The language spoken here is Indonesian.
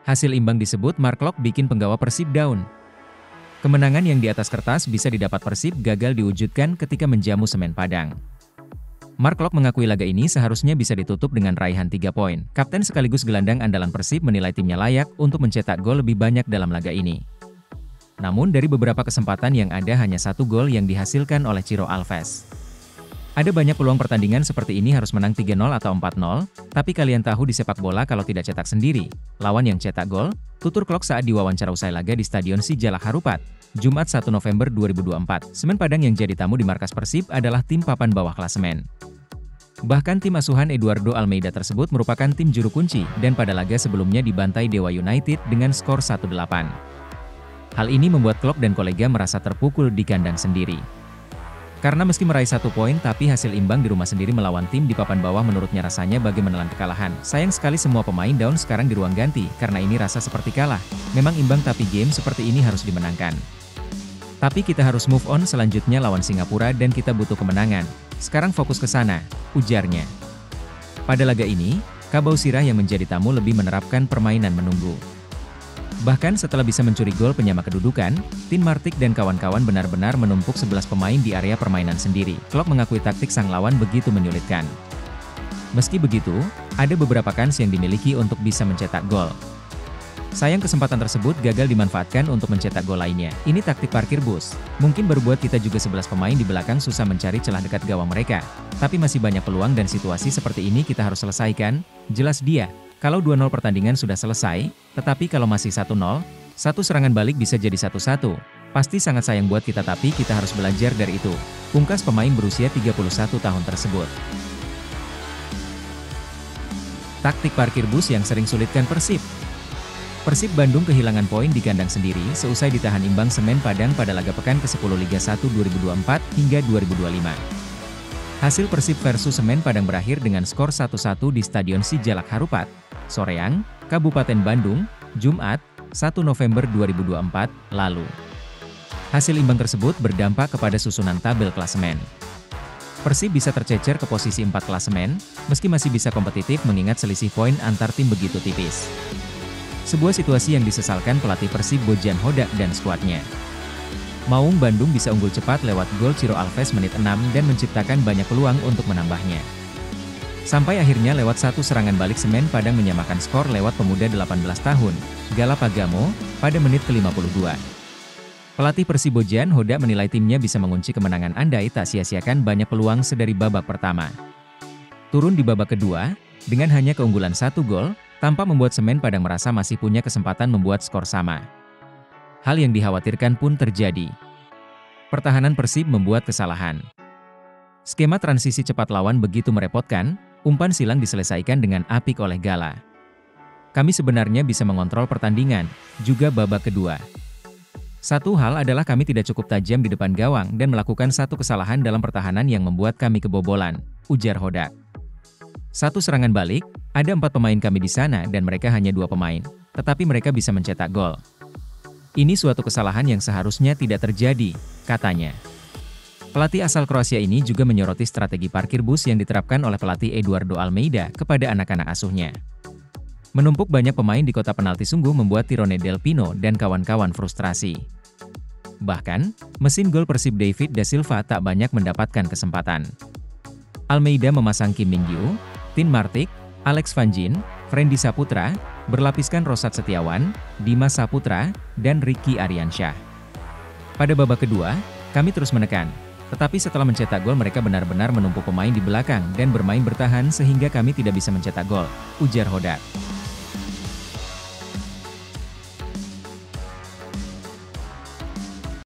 Hasil imbang disebut Mark Klok bikin penggawa Persib down. Kemenangan yang di atas kertas bisa didapat Persib gagal diwujudkan ketika menjamu Semen Padang. Mark Klok mengakui laga ini seharusnya bisa ditutup dengan raihan 3 poin. Kapten sekaligus gelandang andalan Persib menilai timnya layak untuk mencetak gol lebih banyak dalam laga ini. Namun dari beberapa kesempatan yang ada hanya 1 gol yang dihasilkan oleh Ciro Alves. Ada banyak peluang pertandingan seperti ini harus menang 3-0 atau 4-0, tapi kalian tahu di sepak bola kalau tidak cetak sendiri, lawan yang cetak gol, tutur Klok saat diwawancara usai laga di Stadion Sijalak Harupat, Jumat 1 November 2024. Semen Padang yang jadi tamu di markas Persib adalah tim papan bawah klasemen. Bahkan tim asuhan Eduardo Almeida tersebut merupakan tim juru kunci dan pada laga sebelumnya dibantai Dewa United dengan skor 1-8. Hal ini membuat Klok dan kolega merasa terpukul di kandang sendiri. Karena meski meraih 1 poin tapi hasil imbang di rumah sendiri melawan tim di papan bawah menurutnya rasanya bagai menelan kekalahan. Sayang sekali semua pemain down sekarang di ruang ganti karena ini rasa seperti kalah. Memang imbang tapi game seperti ini harus dimenangkan. Tapi kita harus move on selanjutnya lawan Singapura dan kita butuh kemenangan. Sekarang fokus ke sana, ujarnya. Pada laga ini, Kabau Sirah yang menjadi tamu lebih menerapkan permainan menunggu. Bahkan setelah bisa mencuri gol penyama kedudukan, Tin Martik dan kawan-kawan benar-benar menumpuk 11 pemain di area permainan sendiri. Klok mengakui taktik sang lawan begitu menyulitkan. Meski begitu, ada beberapa kans yang dimiliki untuk bisa mencetak gol. Sayang kesempatan tersebut gagal dimanfaatkan untuk mencetak gol lainnya. Ini taktik parkir bus. Mungkin berbuat kita juga 11 pemain di belakang susah mencari celah dekat gawang mereka. Tapi masih banyak peluang dan situasi seperti ini kita harus selesaikan, jelas dia. Kalau 2-0 pertandingan sudah selesai, tetapi kalau masih 1-0, satu serangan balik bisa jadi 1-1. Pasti sangat sayang buat kita tapi kita harus belajar dari itu. Pungkas pemain berusia 31 tahun tersebut. Taktik parkir bus yang sering sulitkan Persib. Persib Bandung kehilangan poin di kandang sendiri seusai ditahan imbang Semen Padang pada laga pekan ke-10 Liga 1 2024 hingga 2025. Hasil Persib versus Semen Padang berakhir dengan skor 1-1 di Stadion Sijalak Harupat, Soreang, Kabupaten Bandung, Jumat, 1 November 2024, lalu. Hasil imbang tersebut berdampak kepada susunan tabel klasemen. Persib bisa tercecer ke posisi 4 klasemen, meski masih bisa kompetitif mengingat selisih poin antar tim begitu tipis. Sebuah situasi yang disesalkan pelatih Persib Bojan Hodak dan skuadnya. Maung Bandung bisa unggul cepat lewat gol Ciro Alves menit 6 dan menciptakan banyak peluang untuk menambahnya. Sampai akhirnya lewat satu serangan balik Semen Padang menyamakan skor lewat pemuda 18 tahun, Gala Pagamo, pada menit ke-52. Pelatih Persib Bojan Hodak menilai timnya bisa mengunci kemenangan andai tak sia-siakan banyak peluang sedari babak pertama. Turun di babak kedua, dengan hanya keunggulan 1 gol, tanpa membuat Semen Padang merasa masih punya kesempatan membuat skor sama. Hal yang dikhawatirkan pun terjadi. Pertahanan Persib membuat kesalahan. Skema transisi cepat lawan begitu merepotkan, umpan silang diselesaikan dengan apik oleh Gala. Kami sebenarnya bisa mengontrol pertandingan, juga babak kedua. Satu hal adalah kami tidak cukup tajam di depan gawang dan melakukan satu kesalahan dalam pertahanan yang membuat kami kebobolan, ujar Hodak. Satu serangan balik, ada 4 pemain kami di sana dan mereka hanya 2 pemain, tetapi mereka bisa mencetak gol. Ini suatu kesalahan yang seharusnya tidak terjadi, katanya. Pelatih asal Kroasia ini juga menyoroti strategi parkir bus yang diterapkan oleh pelatih Eduardo Almeida kepada anak-anak asuhnya. Menumpuk banyak pemain di kotak penalti sungguh membuat Tirone Del Pino dan kawan-kawan frustrasi. Bahkan, mesin gol Persib David da Silva tak banyak mendapatkan kesempatan. Almeida memasang Kim Min-gyu, Tin Martik, Alex Van Gin, Frendy Saputra, berlapiskan Rosat Setiawan, Dimas Saputra, dan Ricky Ariansyah. Pada babak kedua, kami terus menekan, tetapi setelah mencetak gol mereka benar-benar menumpuk pemain di belakang dan bermain bertahan sehingga kami tidak bisa mencetak gol, ujar Hodak.